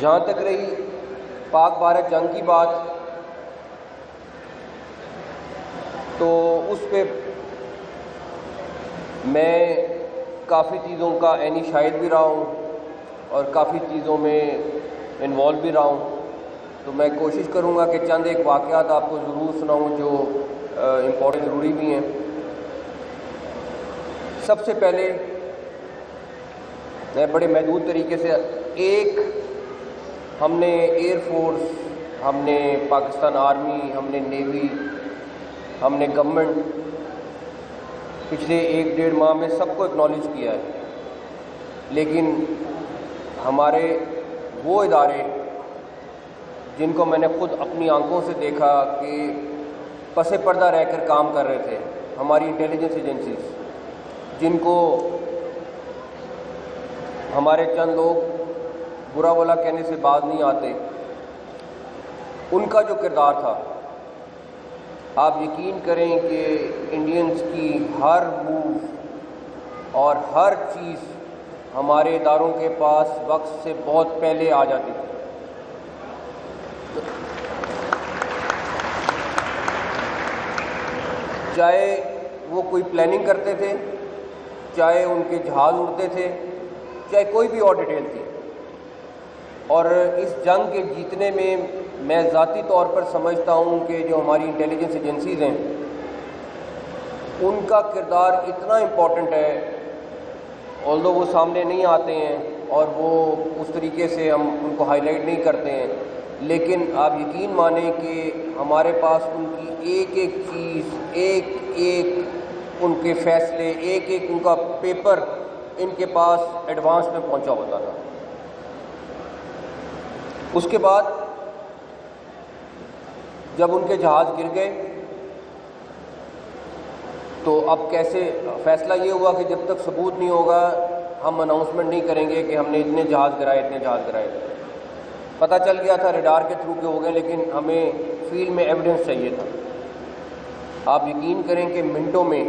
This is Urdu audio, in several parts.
جہاں تک رہی پاک بھارت جنگ کی بات، تو اس پہ میں کافی چیزوں کا عینی شاہد بھی رہا ہوں اور کافی چیزوں میں انوالو بھی رہا ہوں، تو میں کوشش کروں گا کہ چند ایک واقعات آپ کو ضرور سناؤں جو امپورٹنٹ ضروری بھی ہیں۔ سب سے پہلے میں بڑے محدود طریقے سے ہم نے ایئر فورس، ہم نے پاکستان آرمی، ہم نے نیوی، ہم نے گورنمنٹ پچھلے 1-1.5 ماہ میں سب کو اکنالج کیا ہے، لیکن ہمارے وہ ادارے جن کو میں نے خود اپنی آنکھوں سے دیکھا کہ پس پردہ رہ کر کام کر رہے تھے، ہماری انٹیلیجنس ایجنسیز، جن کو ہمارے چند لوگ برا بھلا کہنے سے باز نہیں آتے، ان کا جو کردار تھا، آپ یقین کریں کہ انڈینز کی ہر موو اور ہر چیز ہمارے اداروں کے پاس وقت سے بہت پہلے آ جاتی تھی۔ چاہے وہ کوئی پلاننگ کرتے تھے، چاہے ان کے جہاز اڑتے تھے، چاہے کوئی بھی اور ڈیٹیل تھی، اور اس جنگ کے جیتنے میں ذاتی طور پر سمجھتا ہوں کہ جو ہماری انٹیلیجنس ایجنسیز ہیں ان کا کردار اتنا امپورٹنٹ ہے، although وہ سامنے نہیں آتے ہیں اور وہ اس طریقے سے ہم ان کو ہائی لائٹ نہیں کرتے ہیں، لیکن آپ یقین مانیں کہ ہمارے پاس ان کی ایک ایک چیز، ایک ایک ان کے فیصلے، ایک ایک ان کا پیپر ان کے پاس ایڈوانس میں پہنچا ہوتا تھا۔ اس کے بعد جب ان کے جہاز گر گئے تو اب کیسے فیصلہ یہ ہوا کہ جب تک ثبوت نہیں ہوگا ہم اناؤنسمنٹ نہیں کریں گے کہ ہم نے اتنے جہاز گرائے۔ پتہ چل گیا تھا ریڈار کے تھرو کے ہو گئے، لیکن ہمیں فیلڈ میں ایویڈنس چاہیے تھا۔ آپ یقین کریں کہ منٹوں میں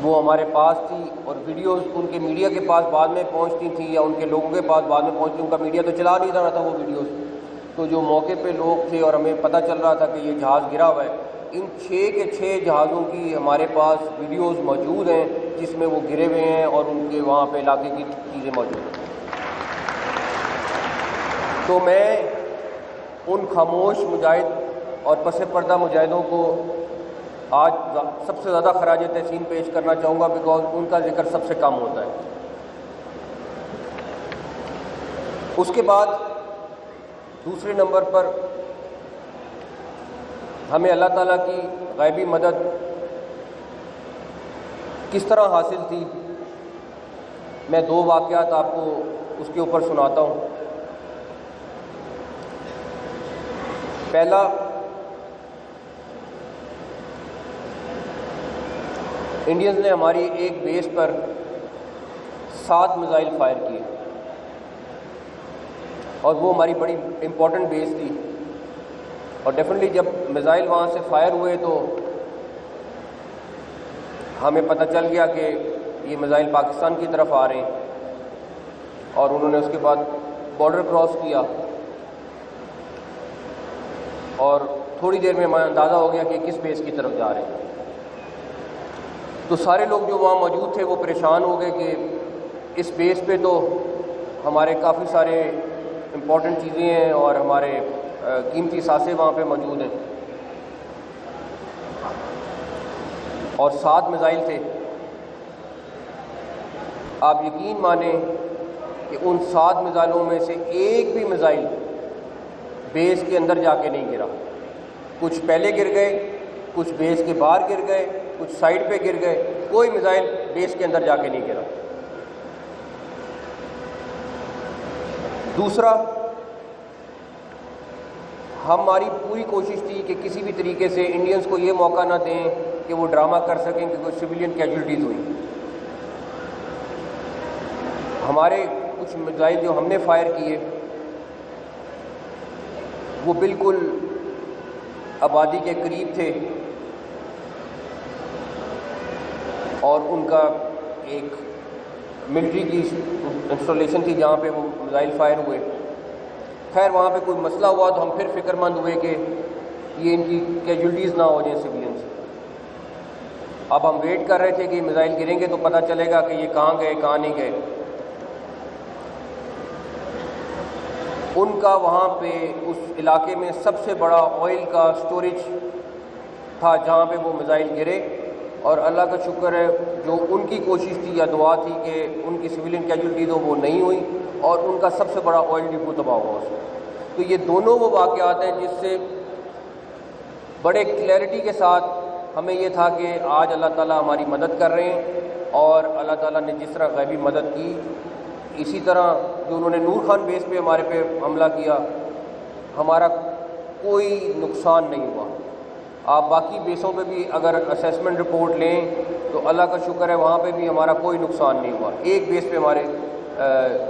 وہ ہمارے پاس تھی، اور ویڈیوز ان کے میڈیا کے پاس بعد میں پہنچتی تھیں یا ان کے لوگوں کے پاس بعد میں پہنچتی، ان کا میڈیا تو چلا نہیں رہا تھا وہ ویڈیوز، تو جو موقع پہ لوگ تھے اور ہمیں پتہ چل رہا تھا کہ یہ جہاز گرا ہوا ہے، ان 6 کے 6 جہازوں کی ہمارے پاس ویڈیوز موجود ہیں جس میں وہ گرے ہوئے ہیں اور ان کے وہاں پہ علاقے کی چیزیں موجود ہیں۔ تو میں ان خاموش مجاہد اور پس پردہ مجاہدوں کو آج سب سے زیادہ خراج تحسین پیش کرنا چاہوں گا، بیکاز ان کا ذکر سب سے کم ہوتا ہے۔ اس کے بعد دوسرے نمبر پر ہمیں اللہ تعالیٰ کی غیبی مدد کس طرح حاصل تھی، میں 2 واقعات آپ کو اس کے اوپر سناتا ہوں۔ پہلا، انڈینز نے ہماری ایک بیس پر 7 میزائل فائر کیے، اور وہ ہماری بڑی امپورٹنٹ بیس تھی، اور ڈیفینیٹلی جب میزائل وہاں سے فائر ہوئے تو ہمیں پتہ چل گیا کہ یہ میزائل پاکستان کی طرف آ رہے ہیں، اور انہوں نے اس کے بعد بارڈر کراس کیا، اور تھوڑی دیر میں ہمیں اندازہ ہو گیا کہ کس بیس کی طرف جا رہے ہیں۔ تو سارے لوگ جو وہاں موجود تھے وہ پریشان ہو گئے کہ اس بیس پہ تو ہمارے کافی سارے امپورٹنٹ چیزیں ہیں اور ہمارے قیمتی اثاثے وہاں پہ موجود ہیں، اور 7 میزائل تھے۔ آپ یقین مانیں کہ ان 7 میزائلوں میں سے ایک بھی میزائل بیس کے اندر جا کے نہیں گرا، کچھ پہلے گر گئے، کچھ بیس کے باہر گر گئے، کچھ سائڈ پہ گر گئے، کوئی میزائل بیس کے اندر جا کے نہیں گرا۔ دوسرا، ہماری پوری کوشش تھی کہ کسی بھی طریقے سے انڈینز کو یہ موقع نہ دیں کہ وہ ڈرامہ کر سکیں کہ کوئی سویلین کیجولٹیز ہوئی۔ ہمارے کچھ میزائل جو ہم نے فائر کیے وہ بالکل آبادی کے قریب تھے، اور ان کا ایک ملٹری کی انسٹالیشن تھی جہاں پہ وہ میزائل فائر ہوئے. خیر وہاں پہ کوئی مسئلہ ہوا تو ہم پھر فکر مند ہوئے کہ یہ ان کی کیجولٹیز نہ ہو جائیں سویلینس. اب ہم ویٹ کر رہے تھے کہ میزائل گریں گے تو پتہ چلے گا کہ یہ کہاں گئے کہاں نہیں گئے. ان کا وہاں پہ اس علاقے میں سب سے بڑا آئل کا سٹوریج تھا جہاں پہ وہ میزائل گرے, اور اللہ کا شکر ہے جو ان کی کوشش تھی یا دعا تھی کہ ان کی سویلین کیجولٹیز ہو وہ نہیں ہوئی, اور ان کا سب سے بڑا آئل ڈپو تباہ ہوا اس میں. تو یہ دونوں وہ واقعات ہیں جس سے بڑے کلیئرٹی کے ساتھ ہمیں یہ تھا کہ آج اللہ تعالیٰ ہماری مدد کر رہے ہیں, اور اللہ تعالیٰ نے جس طرح غیبی مدد کی اسی طرح جو انہوں نے نور خان بیس پہ ہمارے پہ حملہ کیا ہمارا کوئی نقصان نہیں ہوا. آپ باقی بیسوں پہ بھی اگر اسیسمنٹ رپورٹ لیں تو اللہ کا شکر ہے وہاں پہ بھی ہمارا کوئی نقصان نہیں ہوا. ایک بیس پہ ہمارے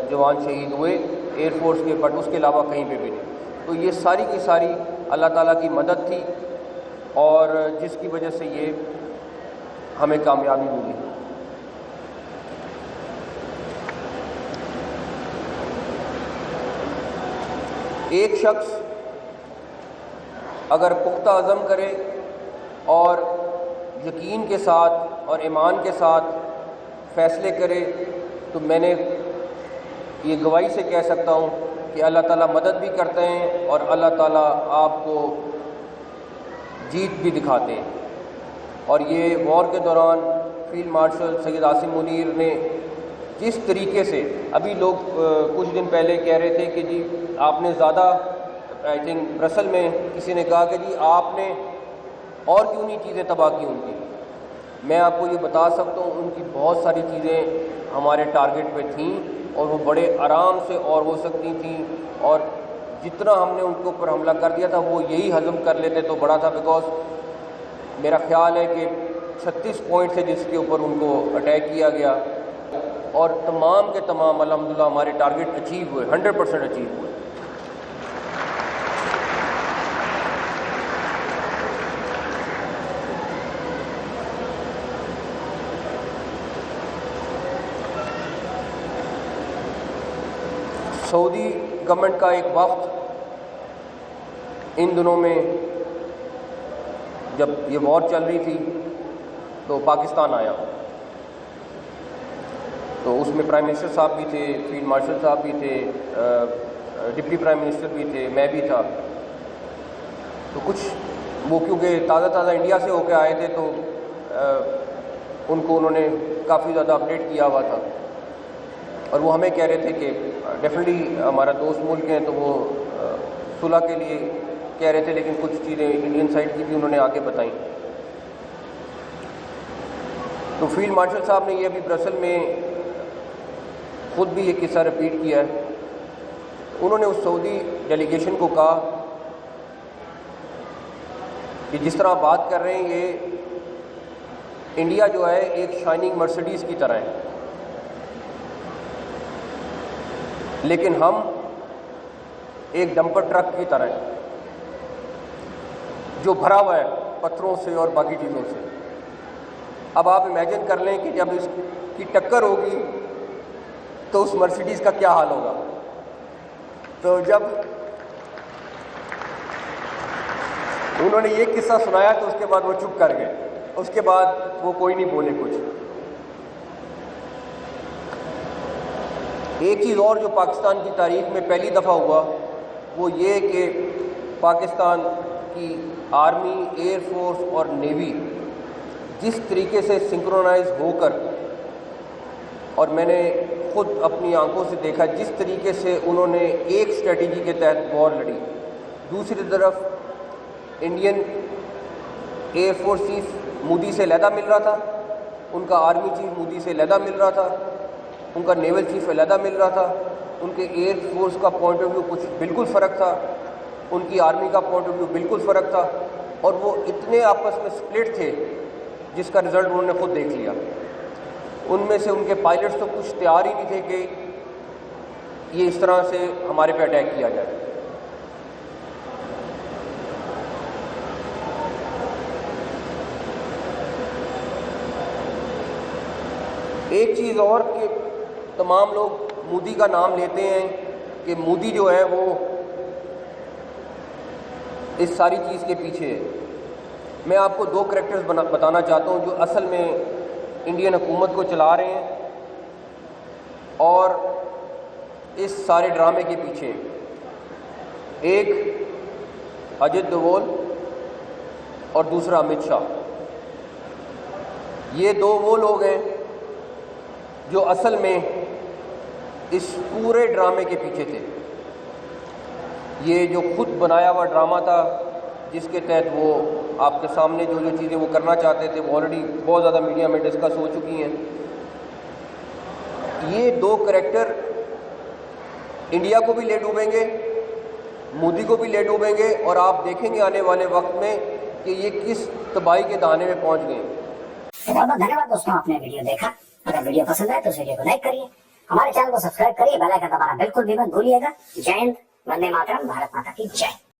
جوان شہید ہوئے ایئر فورس کے, بٹ اس کے علاوہ کہیں پہ بھی نہیں. تو یہ ساری کی ساری اللہ تعالیٰ کی مدد تھی اور جس کی وجہ سے یہ ہمیں کامیابی ملی. ایک شخص اگر پختہ عزم کرے اور یقین کے ساتھ اور ایمان کے ساتھ فیصلے کرے تو میں نے یہ گواہی سے کہہ سکتا ہوں کہ اللہ تعالیٰ مدد بھی کرتے ہیں اور اللہ تعالیٰ آپ کو جیت بھی دکھاتے ہیں. اور یہ وار کے دوران فیلڈ مارشل سید عاصم منیر نے جس طریقے سے, ابھی لوگ کچھ دن پہلے کہہ رہے تھے کہ جی آپ نے زیادہ, آئی تھنک برسل میں کسی نے کہا کہ جی آپ نے اور کیوں نہیں چیزیں تباہ کی ان کی. میں آپ کو یہ بتا سکتا ہوں ان کی بہت ساری چیزیں ہمارے ٹارگٹ پہ تھیں اور وہ بڑے آرام سے اور ہو سکتی تھیں, اور جتنا ہم نے ان کے اوپر حملہ کر دیا تھا وہ یہی ہضم کر لیتے تو بڑا تھا. بیکاز میرا خیال ہے کہ 36 پوائنٹ ہے جس کے اوپر ان کو اٹیک کیا گیا, اور تمام کے تمام الحمدللہ ہمارے ٹارگٹ اچیو ہوئے, 100% اچیو ہوئے. سعودی گورنمنٹ کا ایک وفد ان دنوں میں جب یہ وار چل رہی تھی تو پاکستان آیا, تو اس میں پرائم منسٹر صاحب بھی تھے, فیلڈ مارشل صاحب بھی تھے, ڈپٹی پرائم منسٹر بھی تھے, میں بھی تھا. تو کچھ وہ کیونکہ تازہ انڈیا سے ہو کے آئے تھے تو ان کو انہوں نے کافی زیادہ اپڈیٹ کیا ہوا تھا, اور وہ ہمیں کہہ رہے تھے کہ ڈیفینیٹلی ہمارا دوست ملک ہیں تو وہ صلح کے لیے کہہ رہے تھے, لیکن کچھ چیزیں انڈین سائڈ کی بھی انہوں نے آگے بتائیں. تو فیلڈ مارشل صاحب نے یہ ابھی برسل میں خود بھی یہ قصہ رپیٹ کیا ہے. انہوں نے اس سعودی ڈیلیگیشن کو کہا کہ جس طرح بات کر رہے ہیں یہ انڈیا جو ہے ایک شائننگ مرسڈیز کی طرح ہے, لیکن ہم ایک ڈمپر ٹرک کی طرح ہیں جو بھرا ہوا ہے پتھروں سے اور باقی چیزوں سے. اب آپ امیجن کر لیں کہ جب اس کی ٹکر ہوگی تو اس مرسیڈیز کا کیا حال ہوگا. تو جب انہوں نے یہ قصہ سنایا تو اس کے بعد وہ چپ کر گئے, اس کے بعد وہ کوئی نہیں بولے کچھ. ایک چیز اور جو پاکستان کی تاریخ میں پہلی دفعہ ہوا وہ یہ کہ پاکستان کی آرمی, ایئر فورس اور نیوی جس طریقے سے سنکرونائز ہو کر, اور میں نے خود اپنی آنکھوں سے دیکھا جس طریقے سے انہوں نے ایک اسٹریٹجی کے تحت وار لڑی. دوسری طرف Indian air force chief Modi سے علیحدہ مل رہا تھا, ان کا آرمی چیف مودی سے علیحدہ مل رہا تھا, ان کا نیول چیف علیحدہ مل رہا تھا, ان کے ایئر فورس کا پوائنٹ آف ویو کچھ بالکل فرق تھا, ان کی آرمی کا پوائنٹ آف ویو بالکل فرق تھا, اور وہ اتنے آپس میں سپلٹ تھے جس کا رزلٹ انہوں نے خود دیکھ لیا. ان میں سے ان کے پائلٹس تو کچھ تیار ہی نہیں تھے کہ یہ اس طرح سے ہمارے پہ اٹیک کیا جائے. ایک چیز اور کہ تمام لوگ مودی کا نام لیتے ہیں کہ مودی جو ہے وہ اس ساری چیز کے پیچھے ہے. میں آپ کو 2 کریکٹرز بتانا چاہتا ہوں جو اصل میں انڈین حکومت کو چلا رہے ہیں اور اس سارے ڈرامے کے پیچھے. ایک اجت دوول اور دوسرا امت شاہ. یہ 2 وہ لوگ ہیں جو اصل میں اس پورے ڈرامے کے پیچھے تھے. یہ جو خود بنایا ہوا ڈرامہ تھا جس کے تحت وہ آپ کے سامنے جو چیزیں وہ کرنا چاہتے تھے وہ آلریڈی بہت زیادہ میڈیا میں ڈسکس ہو چکی ہیں. یہ 2 کریکٹر انڈیا کو بھی لے ڈوبیں گے, مودی کو بھی لے ڈوبیں گے, اور آپ دیکھیں گے آنے والے وقت میں کہ یہ کس تباہی کے دانے میں پہنچ گئے. بہت بہت دھنیہ واد دوستوں, آپ نے ویڈیو دیکھا. اگر ویڈیو پسند آئے تو اس ویڈیو کو لائک کریے, ہمارے چینل کو سبسکرائب کریے, بیل آئیکن دبانا بالکل بھی مت بھولیے گا. جے ہند, وندے ماترم, بھارت ماتا کی جے.